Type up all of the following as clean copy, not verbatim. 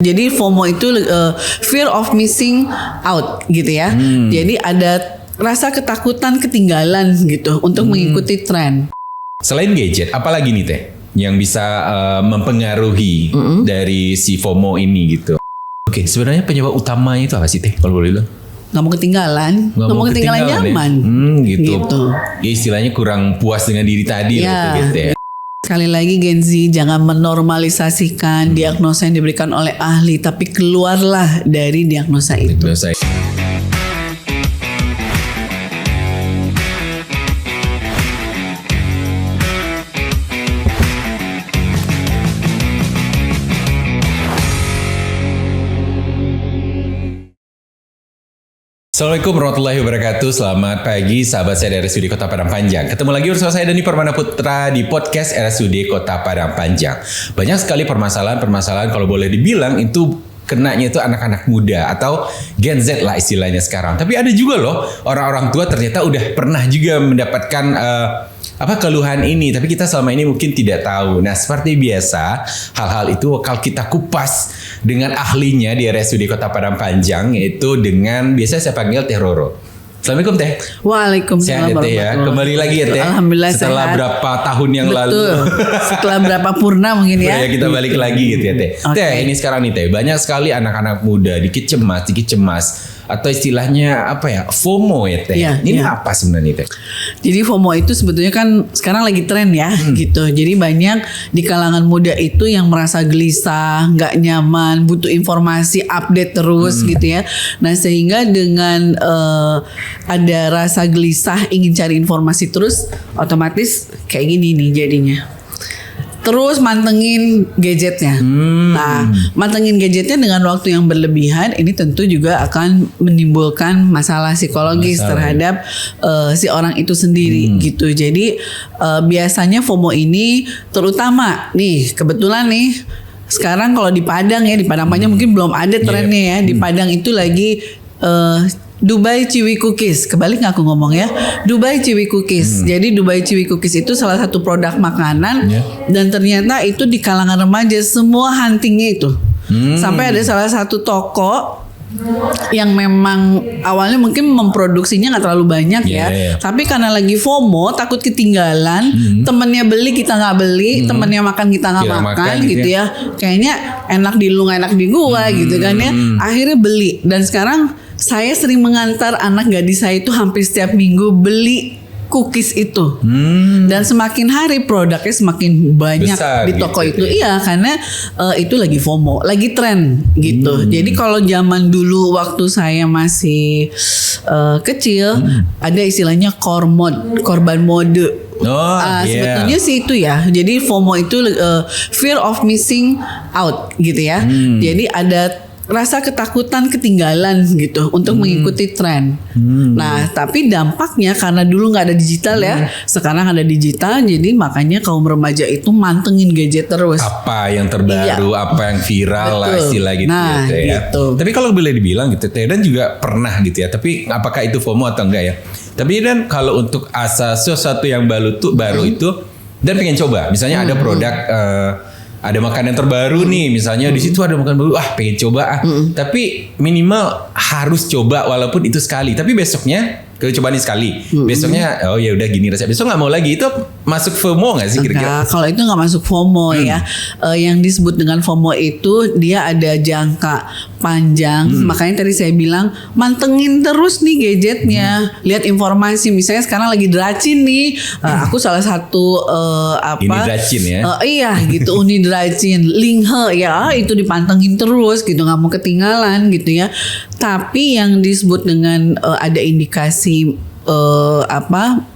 Jadi FOMO itu fear of missing out gitu ya. Jadi ada rasa ketakutan ketinggalan gitu untuk mengikuti tren. Selain gadget, apalagi nih Teh yang bisa mempengaruhi dari si FOMO ini gitu? Oke, sebenarnya penyebab utamanya itu apa sih Teh kalau boleh bilang? Nggak mau ketinggalan nyaman. Gitu. Ya istilahnya kurang puas dengan diri tadi Ya. gitu ya. Sekali lagi Gen Z, jangan menormalisasikan diagnosa yang diberikan oleh ahli, tapi keluarlah dari diagnosa itu. Assalamualaikum warahmatullahi wabarakatuh. Selamat pagi sahabat saya dari RSUD Kota Padang Panjang. Ketemu lagi bersama saya Dani Permana Putra di podcast RSUD Kota Padang Panjang. Banyak sekali permasalahan kalau boleh dibilang itu kenanya itu anak-anak muda atau Gen Z lah istilahnya sekarang. Tapi ada juga loh orang-orang tua ternyata udah pernah juga mendapatkan keluhan ini, tapi kita selama ini mungkin tidak tahu. Nah, seperti biasa, hal-hal itu bakal kita kupas dengan ahlinya di RSUD Kota Padang Panjang, yaitu dengan biasa saya panggil Teh Roro. Assalamualaikum Teh. Waalaikumsalam Sehat ya Teh ya. Kembali lagi ya Teh. Alhamdulillah setelah sehat. Berapa tahun yang lalu. Betul. Setelah berapa purna mungkin ya. Kita balik lagi gitu ya Teh. Okay. Teh, ini sekarang nih Teh, banyak sekali anak-anak muda dikit cemas atau istilahnya FOMO ya Teh. Ini apa sebenarnya Teh? Jadi FOMO itu sebetulnya kan sekarang lagi tren ya gitu. Jadi banyak di kalangan muda itu yang merasa gelisah, nggak nyaman, butuh informasi update terus gitu ya. Nah sehingga dengan ada rasa gelisah ingin cari informasi terus, otomatis kayak gini nih jadinya. Terus mantengin gadgetnya. Nah, mantengin gadgetnya dengan waktu yang berlebihan ini tentu juga akan menimbulkan masalah psikologis terhadap si orang itu sendiri gitu. Jadi biasanya FOMO ini terutama nih kebetulan nih sekarang kalau di Padang ya, di Padang Panjang mungkin belum ada trennya ya. Di Padang itu lagi Dubai Chewy Cookies, kebalik nggak aku ngomong ya, Dubai Chewy Cookies. Jadi Dubai Chewy Cookies itu salah satu produk makanan dan ternyata itu di kalangan remaja semua huntingnya itu. Sampai ada salah satu toko yang memang awalnya mungkin memproduksinya nggak terlalu banyak tapi karena lagi FOMO takut ketinggalan, temennya beli kita nggak beli, temennya makan kita nggak makan gitu ya. Kayaknya enak di lu nggak enak di gua gitu kan ya. Akhirnya beli, dan sekarang saya sering mengantar anak gadis saya itu hampir setiap minggu beli cookies itu. Dan semakin hari produknya semakin banyak besar di toko gitu, itu. Iya, karena itu lagi FOMO, lagi tren gitu. Jadi kalau zaman dulu waktu saya masih kecil ada istilahnya korban mode. Sebetulnya sih itu ya. Jadi FOMO itu fear of missing out gitu ya. Jadi ada rasa ketakutan ketinggalan gitu untuk mengikuti tren. Nah, tapi dampaknya karena dulu nggak ada digital ya, sekarang ada digital, jadi makanya kaum remaja itu mantengin gadget terus. Apa yang terbaru, apa yang viral lah istilah gitu. Nah, gitu. Tapi kalau boleh dibilang gitu, Teh, dan juga pernah gitu ya. Tapi apakah itu FOMO atau enggak ya? Tapi dan kalau untuk asa sesuatu yang baru itu dan pengen coba, misalnya ada produk ada makanan terbaru nih, misalnya di situ ada makanan baru, pengen coba tapi minimal harus coba walaupun itu sekali, tapi besoknya coba nih sekali, besoknya ya udah gini rasanya, besok nggak mau lagi, itu masuk FOMO nggak sih kira-kira? Kalau itu nggak masuk FOMO ya. Yang disebut dengan FOMO itu dia ada jangka panjang, makanya tadi saya bilang mantengin terus nih gadgetnya, lihat informasi. Misalnya sekarang lagi Dracin nih, aku salah satu Ini Dracin ya? Iya gitu, Uni Dracin, Linghe ya, itu dipantengin terus gitu, nggak mau ketinggalan gitu ya. Tapi yang disebut dengan ada indikasi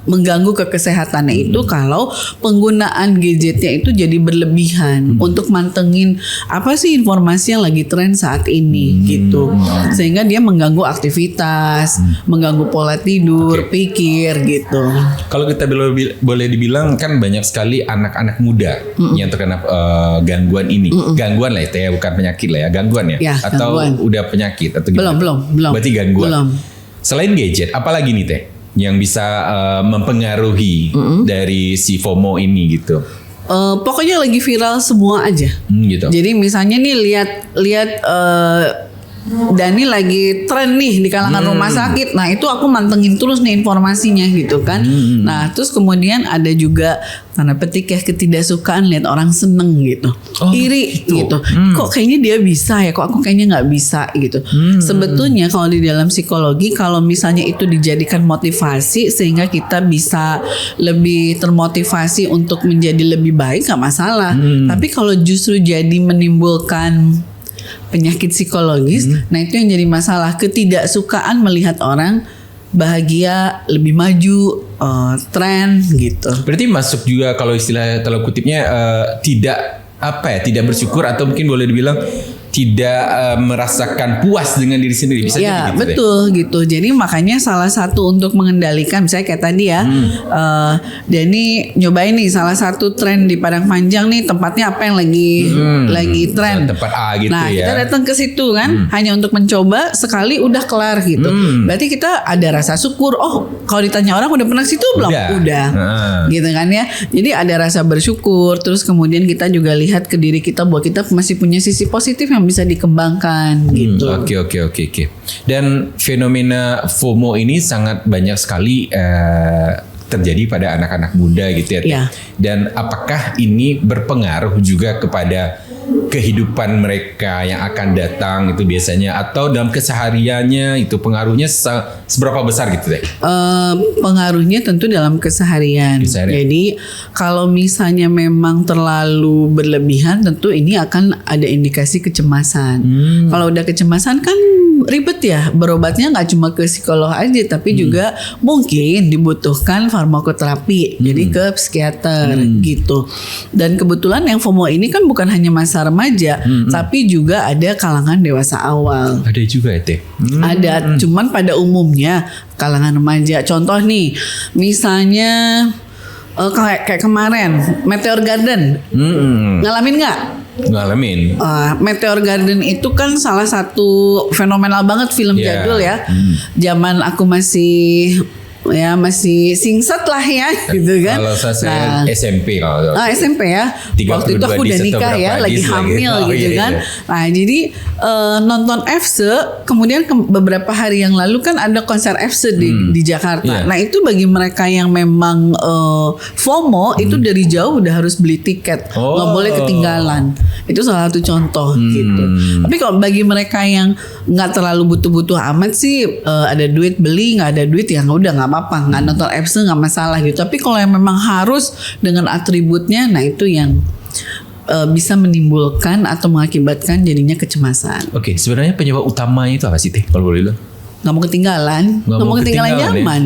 mengganggu kesehatannya itu kalau penggunaan gadgetnya itu jadi berlebihan untuk mantengin apa sih informasi yang lagi tren saat ini gitu, sehingga dia mengganggu aktivitas, mengganggu pola tidur, pikir gitu. Kalau kita boleh dibilang kan banyak sekali anak-anak muda yang terkena gangguan ini, gangguan lah itu ya, bukan penyakit lah ya, gangguan ya, atau gangguan. Udah penyakit atau gimana? Belum. Berarti gangguan. Belum. Selain gadget, apalagi nih Teh yang bisa mempengaruhi dari si FOMO ini gitu? Pokoknya lagi viral semua aja. Gitu. Jadi misalnya nih lihat Dani lagi tren nih di kalangan rumah sakit. Nah itu aku mantengin terus nih informasinya gitu kan. Nah terus kemudian ada juga tanda petik ya ketidaksukaan lihat orang seneng gitu, iri gitu. Kok kayaknya dia bisa ya, kok aku kayaknya nggak bisa gitu. Sebetulnya kalau di dalam psikologi, kalau misalnya itu dijadikan motivasi sehingga kita bisa lebih termotivasi untuk menjadi lebih baik, nggak masalah. Tapi kalau justru jadi menimbulkan penyakit psikologis, nah itu yang jadi masalah. Ketidaksukaan melihat orang bahagia, lebih maju, tren gitu. Berarti masuk juga kalau istilah tanda kutipnya tidak bersyukur atau mungkin boleh dibilang tidak merasakan puas dengan diri sendiri, bisa ya jadi gitu. Betul gitu. Jadi makanya salah satu untuk mengendalikan, misalnya kayak tadi ya, Dani nyobain nih salah satu tren di Padang Panjang nih, tempatnya apa yang lagi tren, tempat A gitu. Nah ya. kita datang ke situ kan, hanya untuk mencoba sekali udah kelar gitu. Berarti kita ada rasa syukur. Oh kalau ditanya orang udah pernah ke situ belum? Udah. Gitu kan ya. Jadi ada rasa bersyukur. Terus kemudian kita juga lihat ke diri kita bahwa kita masih punya sisi positif yang bisa dikembangkan gitu. Oke. Dan fenomena FOMO ini sangat banyak sekali terjadi pada anak-anak muda gitu ya. Iya. Dan apakah ini berpengaruh juga kepada kehidupan mereka yang akan datang itu biasanya, atau dalam kesehariannya itu pengaruhnya seberapa besar gitu deh? Pengaruhnya tentu dalam keseharian. Jadi kalau misalnya memang terlalu berlebihan, tentu ini akan ada indikasi kecemasan. Kalau udah kecemasan kan ribet ya, berobatnya nggak cuma ke psikolog aja, tapi juga mungkin dibutuhkan farmakoterapi, jadi ke psikiater gitu. Dan kebetulan yang FOMO ini kan bukan hanya masa remaja, tapi juga ada kalangan dewasa awal. Ada juga ya Teh? Ada, cuman pada umumnya kalangan remaja. Contoh nih, misalnya kayak kemarin Meteor Garden, ngalamin nggak? Ngalamin. Meteor Garden itu kan salah satu fenomenal banget film jadul ya. Zaman aku masih singset lah ya gitu kan. Kalau saya SMP kalau. SMP ya. Waktu itu aku udah nikah ya, lagi hamil gitu kan. Nah jadi nonton FC, kemudian beberapa hari yang lalu kan ada konser FC di Jakarta. Nah itu bagi mereka yang memang FOMO itu dari jauh udah harus beli tiket, nggak boleh ketinggalan. Itu salah satu contoh gitu. Tapi kalau bagi mereka yang nggak terlalu butuh-butuh amat sih, ada duit beli, nggak ada duit ya udah nggak apa-apa, nggak nonton FC nggak masalah gitu. Tapi kalau yang memang harus dengan atributnya, nah itu yang bisa menimbulkan atau mengakibatkan jadinya kecemasan. Oke, sebenarnya penyebab utamanya itu apa sih Teh kalau boleh bilang? Nggak mau ketinggalan nyaman.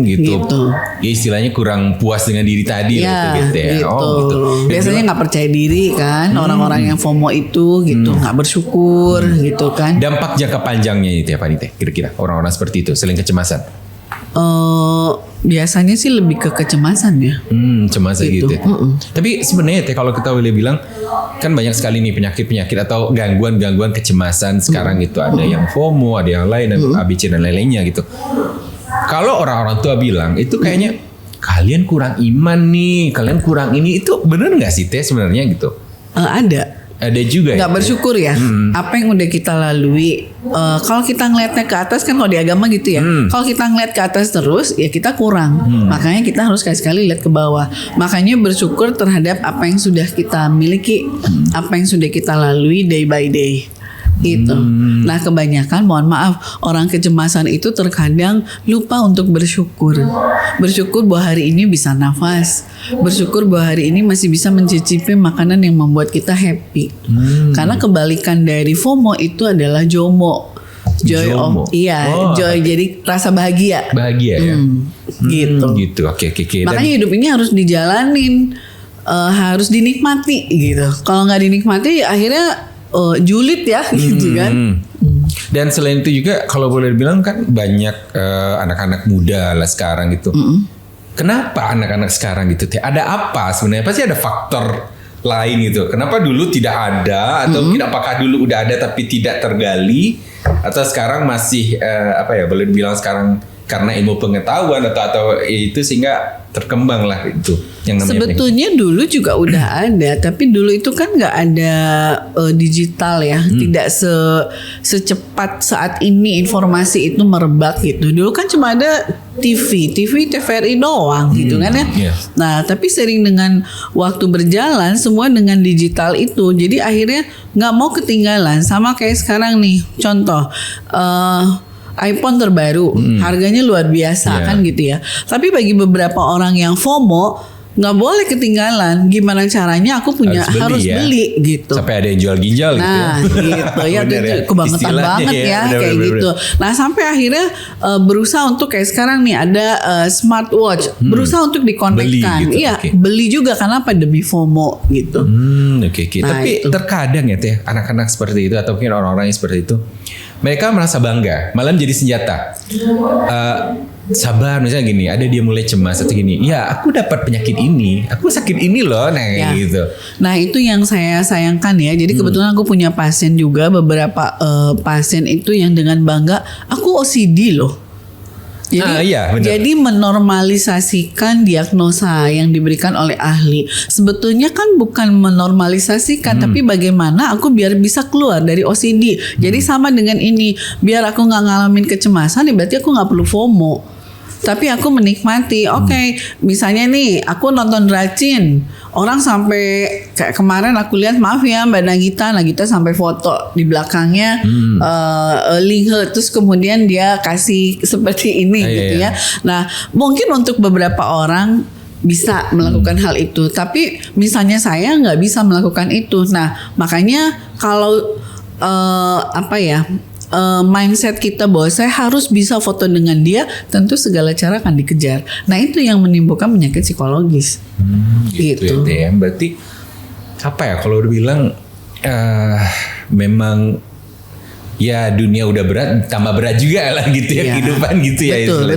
Gitu. Ya istilahnya kurang puas dengan diri tadi gitu ya. Gitu. Biasanya nggak percaya diri kan orang-orang yang FOMO itu gitu, nggak bersyukur gitu kan. Dampak jangka panjangnya itu apa nih Teh? Kira-kira orang-orang seperti itu selain kecemasan? Biasanya sih lebih ke kecemasan ya. Cemas gitu. Tapi sebenarnya Teh kalau kita boleh bilang kan banyak sekali nih penyakit-penyakit atau gangguan-gangguan kecemasan sekarang itu, ada yang FOMO, ada yang lain, dan ABC dan lain-lainnya gitu. Kalau orang-orang tua bilang itu kayaknya kalian kurang iman nih, kalian kurang ini, itu benar nggak sih Teh sebenarnya gitu? Ada juga nggak bersyukur ya apa yang udah kita lalui. Kalau kita ngeliatnya ke atas kan, kalau di agama gitu ya, kalau kita ngeliat ke atas terus ya kita kurang. Makanya kita harus sekali-sekali lihat ke bawah. Makanya bersyukur terhadap apa yang sudah kita miliki, apa yang sudah kita lalui day by day gitu. Nah kebanyakan, mohon maaf, orang kecemasan itu terkadang lupa untuk bersyukur. Bersyukur bahwa hari ini bisa nafas, bersyukur bahwa hari ini masih bisa mencicipi makanan yang membuat kita happy. Karena kebalikan dari FOMO itu adalah JOMO. Joy. Jadi rasa bahagia ya. Gitu. Oke. Makanya hidup ini harus dijalanin, harus dinikmati gitu. Kalau nggak dinikmati akhirnya julid ya gitu kan. Dan selain itu juga kalau boleh dibilang kan banyak anak-anak muda lah sekarang gitu. Kenapa anak-anak sekarang gitu? Ada apa sebenarnya? Pasti ada faktor lain gitu. Kenapa dulu tidak ada, atau mungkin apakah dulu udah ada tapi tidak tergali, atau sekarang masih boleh dibilang sekarang karena ilmu pengetahuan atau itu sehingga terkembang lah itu yang namanya. Sebetulnya dulu juga udah ada, tapi dulu itu kan nggak ada digital ya, tidak secepat saat ini informasi itu merebak gitu. Dulu kan cuma ada TVRI doang gitu kan ya. Yeah. Nah tapi sering dengan waktu berjalan semua dengan digital itu, jadi akhirnya nggak mau ketinggalan. Sama kayak sekarang nih, contoh. iPhone terbaru, harganya luar biasa kan gitu ya. Tapi bagi beberapa orang yang FOMO nggak boleh ketinggalan. Gimana caranya? Aku punya harus beli gitu. Sampai ada yang jual ginjal nah, gitu ya. Gitu ya, kebangetan banget ya kayak gitu. Nah sampai akhirnya berusaha untuk kayak sekarang nih ada smartwatch, berusaha untuk dikonekkan. Beli gitu, iya, beli juga karena apa? Demi FOMO gitu. Oke. Nah, tapi itu. terkadang ya teh anak-anak seperti itu atau mungkin orang-orang yang seperti itu, mereka merasa bangga, malah menjadi senjata. Sabar, misalnya gini, ada dia mulai cemas atau gini, ya aku dapat penyakit ini, aku sakit ini loh, nah kayak gitu. Nah itu yang saya sayangkan ya. Jadi kebetulan aku punya pasien juga, beberapa pasien itu yang dengan bangga, aku OCD loh. Jadi, iya, benar. jadi menormalisasikan diagnosa yang diberikan oleh ahli. Sebetulnya kan bukan menormalisasikan, tapi bagaimana aku biar bisa keluar dari OCD. Jadi sama dengan ini, biar aku nggak ngalamin kecemasan, berarti aku nggak perlu FOMO. Tapi aku menikmati. Oke, misalnya nih, aku nonton Racin. Orang sampai kayak kemarin aku lihat, maaf ya Mbak Nagita sampai foto di belakangnya link terus kemudian dia kasih seperti ini gitu ya. Nah mungkin untuk beberapa orang bisa melakukan hal itu, tapi misalnya saya nggak bisa melakukan itu. Nah makanya kalau mindset kita bahwa saya harus bisa foto dengan dia, tentu segala cara akan dikejar. Nah itu yang menimbulkan penyakit psikologis. Gitu. Ya, berarti apa ya kalau udah bilang memang ya dunia udah berat, tambah berat juga lah gitu ya, kehidupan gitu ya. Betul.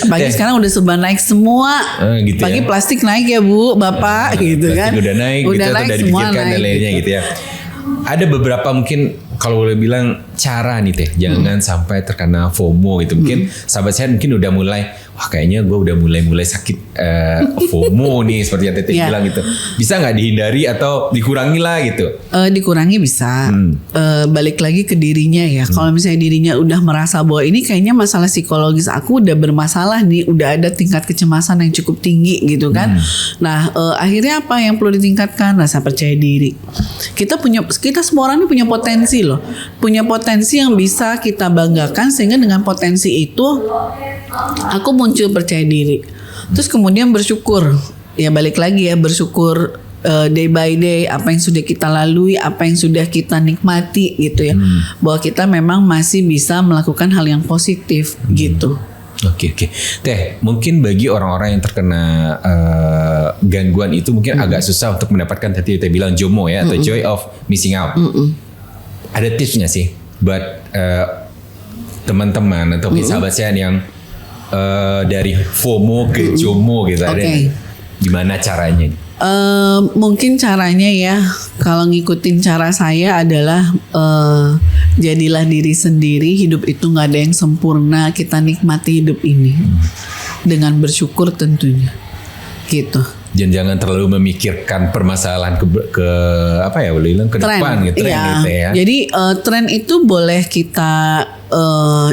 Pagi sekarang udah serba naik semua. Gitu pagi ya. Plastik naik ya Bu, Bapak gitu kan. Udah naik udah gitu, naik, udah semua dipikirkan dan lainnya gitu ya. Ada beberapa mungkin kalau boleh bilang cara nih teh, jangan sampai terkena FOMO gitu. Mungkin sahabat saya mungkin udah mulai, wah kayaknya gue udah mulai sakit FOMO nih seperti yang teteh bilang gitu. Bisa nggak dihindari atau dikurangi lah gitu? Dikurangi bisa. Balik lagi ke dirinya ya. Kalau misalnya dirinya udah merasa bahwa ini kayaknya masalah psikologis aku udah bermasalah nih, udah ada tingkat kecemasan yang cukup tinggi gitu kan. Nah akhirnya apa yang perlu ditingkatkan? Rasa percaya diri. Kita semua orang ini punya potensi loh. Punya potensi yang bisa kita banggakan, sehingga dengan potensi itu aku muncul percaya diri. Terus kemudian bersyukur. Ya balik lagi ya, bersyukur day by day apa yang sudah kita lalui, apa yang sudah kita nikmati gitu ya. Bahwa kita memang masih bisa melakukan hal yang positif gitu. Oke. Teh, mungkin bagi orang-orang yang terkena gangguan itu mungkin agak susah untuk mendapatkan tadi teh bilang JOMO ya, atau joy of missing out. Ada tipsnya sih buat teman-teman atau sahabat saya yang dari FOMO ke JOMO gitu. Ada gimana caranya? Mungkin caranya ya, kalau ngikutin cara saya adalah jadilah diri sendiri. Hidup itu nggak ada yang sempurna. Kita nikmati hidup ini dengan bersyukur tentunya, gitu. Dan jangan terlalu memikirkan permasalahan ke apa ya, boleh bilang ke depan gitu, gitu ya. Jadi tren itu boleh kita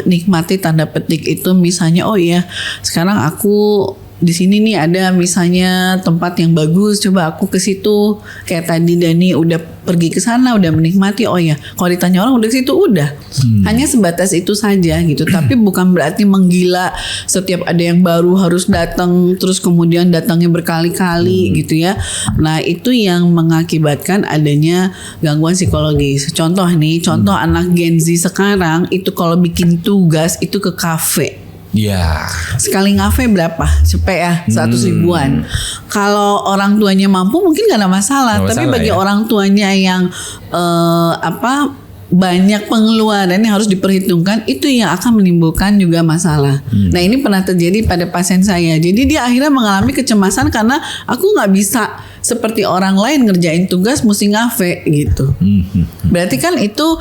nikmati tanda petik itu, misalnya oh iya sekarang aku di sini nih ada misalnya tempat yang bagus, coba aku ke situ. Kayak tadi Dani udah pergi ke sana, udah menikmati. Oh ya, kalau ditanya orang udah ke situ udah. Hanya sebatas itu saja gitu. Tapi bukan berarti menggila. Setiap ada yang baru harus datang, terus kemudian datangnya berkali-kali gitu ya. Nah itu yang mengakibatkan adanya gangguan psikologis. Contoh anak Gen Z sekarang itu kalau bikin tugas itu ke kafe. Ya. Sekali ngafe berapa? Cepet ya 100 ribuan. Kalau orang tuanya mampu mungkin gak ada masalah. Tapi bagi orang tuanya yang banyak pengeluaran yang harus diperhitungkan, itu yang akan menimbulkan juga masalah. Nah ini pernah terjadi pada pasien saya. Jadi dia akhirnya mengalami kecemasan karena aku nggak bisa seperti orang lain ngerjain tugas mesti ngafe gitu. Berarti kan itu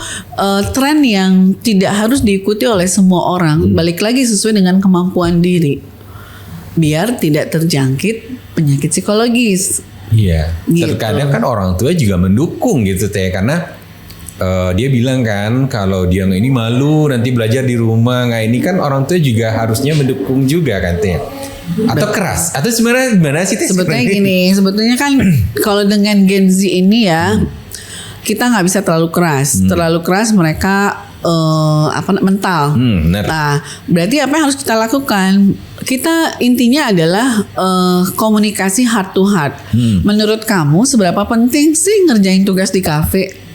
tren yang tidak harus diikuti oleh semua orang. Balik lagi sesuai dengan kemampuan diri, biar tidak terjangkit penyakit psikologis. Iya. Gitu. Terkadang kan orang tua juga mendukung gitu teh, karena dia bilang kan kalau dia ini malu nanti belajar di rumah nggak, ini kan orang tua juga harusnya mendukung juga kan teh. Atau keras atau sebenarnya gimana sih teh? Sebetulnya gini, sebetulnya kan kalau dengan Gen Z ini ya kita nggak bisa terlalu keras. Terlalu keras mereka mental. Benar. Nah, berarti apa yang harus kita lakukan? Kita intinya adalah komunikasi heart to heart. Menurut kamu seberapa penting sih ngerjain tugas di kafe?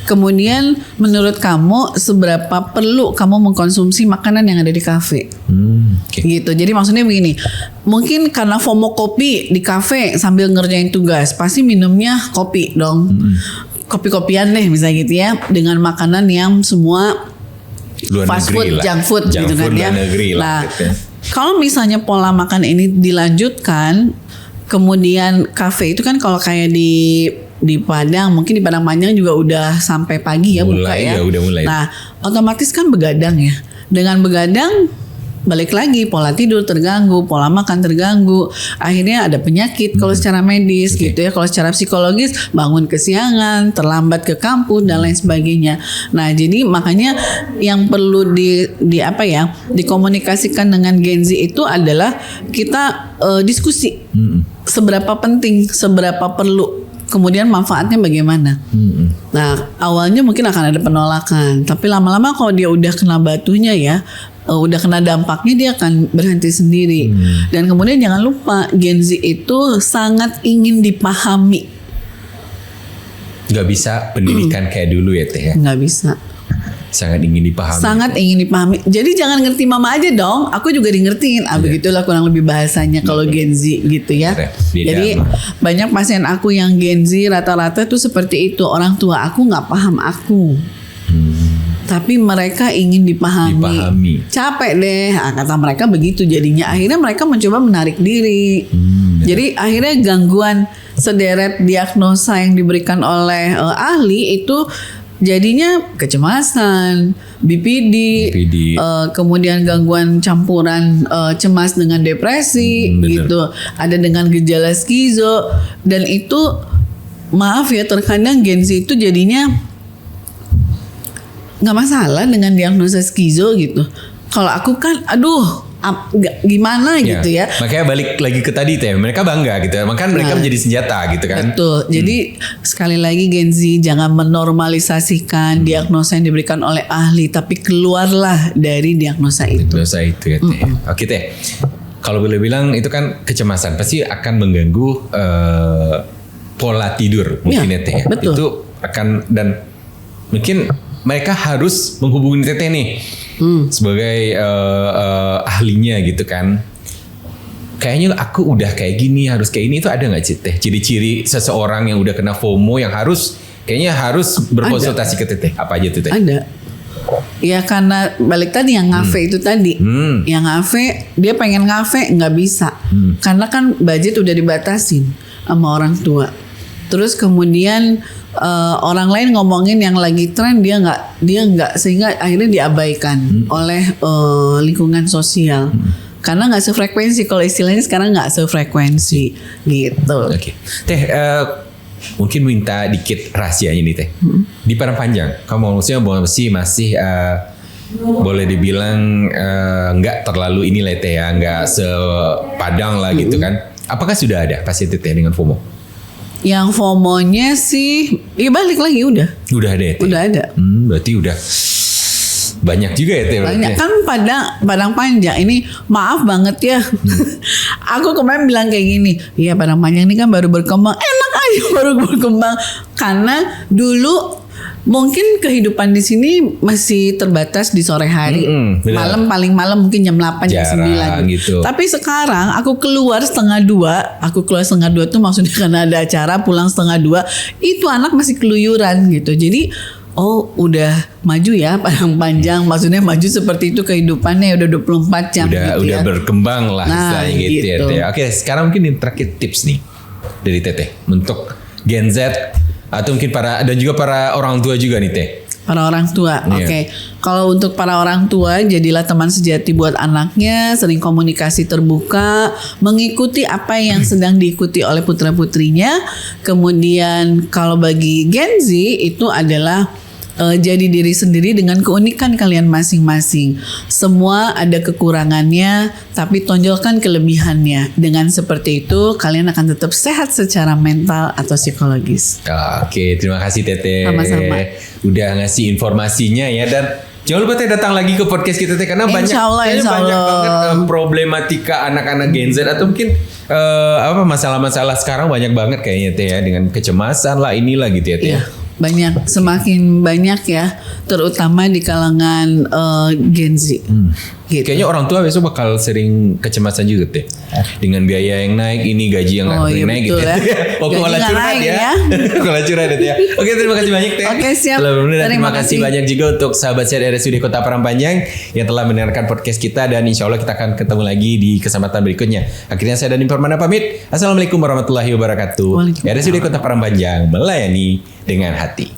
Kemudian menurut kamu seberapa perlu kamu mengkonsumsi makanan yang ada di kafe? Okay. Gitu. Jadi maksudnya begini, mungkin karena FOMO kopi di kafe sambil ngerjain tugas, pasti minumnya kopi dong. Kopi-kopian deh misalnya gitu ya, dengan makanan yang semua Luar fast negeri food, lah. junk food gitu kan ya. Nah, gitu. kalau misalnya pola makan ini dilanjutkan, kemudian kafe itu kan kalau kayak di Padang, mungkin di Padang Panjang juga udah sampai pagi ya buka ya. Udah mulai. Nah, otomatis kan begadang ya. Dengan begadang balik lagi pola tidur terganggu, pola makan terganggu, akhirnya ada penyakit kalau secara medis gitu ya. Kalau secara psikologis bangun kesiangan, terlambat ke kampus dan lain sebagainya. Nah, jadi makanya yang perlu dikomunikasikan dengan Gen Z itu adalah kita diskusi seberapa penting, seberapa perlu. Kemudian manfaatnya bagaimana? Nah, awalnya mungkin akan ada penolakan, tapi lama-lama kalau dia udah kena batunya ya, udah kena dampaknya, dia akan berhenti sendiri. Dan kemudian jangan lupa Gen Z itu sangat ingin dipahami. Gak bisa pendidikan kayak dulu ya teh ya. Nggak bisa. Sangat ingin dipahami. Sangat ingin dipahami. Jadi jangan ngerti mama aja dong. Aku juga di ngertiin. Begitulah kurang lebih bahasanya kalau Gen Z gitu ya. Jadi banyak pasien aku yang Gen Z rata-rata tuh seperti itu. Orang tua aku nggak paham aku. Tapi mereka ingin dipahami. Capek deh. Kata mereka begitu jadinya. Akhirnya mereka mencoba menarik diri. Jadi akhirnya gangguan sederet diagnosa yang diberikan oleh ahli itu jadinya kecemasan, BPD. Kemudian gangguan campuran cemas dengan depresi gitu. Ada dengan gejala skizo, dan itu maaf ya terkadang Gen Z itu jadinya nggak masalah dengan diagnosa skizo gitu. Kalau aku kan gimana gitu ya. Makanya balik lagi ke tadi teh, mereka bangga gitu. Makanya mereka menjadi senjata gitu kan. Betul. Jadi sekali lagi Gen Z jangan menormalisasikan diagnosa yang diberikan oleh ahli, tapi keluarlah dari diagnosa itu. Diagnosa itu ya teh. Oke teh. Kalau boleh bilang itu kan kecemasan pasti akan mengganggu pola tidur mungkin ya teh. Betul. Itu akan, dan mungkin mereka harus menghubungi teteh nih sebagai ahlinya gitu kan. Kayaknya aku udah kayak gini, harus kayak ini. Itu ada nggak sih teh ciri-ciri seseorang yang udah kena FOMO yang harus berkonsultasi ke teteh? Apa aja tuh teh? Ada. Ya karena balik tadi yang ngafe itu tadi. Yang ngafe, dia pengen ngafe nggak bisa. Karena kan budget udah dibatasin sama orang tua. Terus kemudian orang lain ngomongin yang lagi tren, dia nggak, sehingga akhirnya diabaikan oleh lingkungan sosial. Karena nggak sefrekuensi, kalau istilahnya sekarang nggak sefrekuensi gitu. Oke. Teh, mungkin minta dikit rahasianya nih teh. Di Padang Panjang, kamu maksudnya masih boleh dibilang nggak terlalu ini lah teh ya, nggak sepadang lah gitu kan. Apakah sudah ada pasien teh dengan FOMO? Yang FOMO-nya sih, ya balik lagi udah ada ya, Udah ada. Berarti udah banyak juga ya teh. Banyak kan. Padang Panjang ini, maaf banget ya. Aku kemarin bilang kayak gini, iya Padang Panjang ini kan baru berkembang. Enak aja baru berkembang. Karena dulu mungkin kehidupan di sini masih terbatas di sore hari. Malam, paling malam mungkin jam 8 jam 9 gitu. Tapi sekarang aku keluar 1:30. Aku keluar 1:30 tuh maksudnya karena ada acara, pulang 1:30. Itu anak masih keluyuran gitu. Jadi udah maju ya Padang Panjang. Maksudnya maju seperti itu kehidupannya, udah 24 jam udah gitu ya. Berkembang lah istilahnya gitu ya. gitu. Oke, sekarang mungkin terakhir tips nih. dari Teteh untuk Gen Z atau mungkin dan juga para orang tua juga nih Teh? Para orang tua, Iya. oke. Kalau untuk para orang tua, jadilah teman sejati buat anaknya, sering komunikasi terbuka, mengikuti apa yang sedang diikuti oleh putra putrinya. Kemudian kalau bagi Gen Z itu adalah jadi diri sendiri dengan keunikan kalian masing-masing. Semua ada kekurangannya, tapi tonjolkan kelebihannya. Dengan seperti itu, kalian akan tetap sehat secara mental atau psikologis. Oke, terima kasih Teteh. Sama-sama. Udah ngasih informasinya ya, dan jangan lupa Teh datang lagi ke podcast kita Teh, karena Insya Allah. banyak banget problematika anak-anak Gen Z atau mungkin masalah-masalah sekarang banyak banget kayaknya Teh ya, dengan kecemasan lah inilah gitu ya Teh. Iya, banyak, semakin banyak ya, terutama di kalangan Gen Z. Gitu. Kayaknya orang tua besok bakal sering kecemasan juga Teh, dengan biaya yang naik, ini gaji yang Oh, iya, naik betul gitu ya. Oh, Gaji malah nggak curhat naik ya. ya. Malah curhat ya. Oke, terima kasih banyak Teh. Oke, siap. Terima Terima kasih kasih. banyak juga untuk sahabat saya dari RSUD Kota Parangpanjang yang telah mendengarkan podcast kita, dan insya Allah kita akan ketemu lagi di kesempatan berikutnya. Akhirnya saya Dani Permana pamit. Assalamualaikum warahmatullahi wabarakatuh. Waalaikumsalam. RSUD Kota Parangpanjang, melayani dengan hati.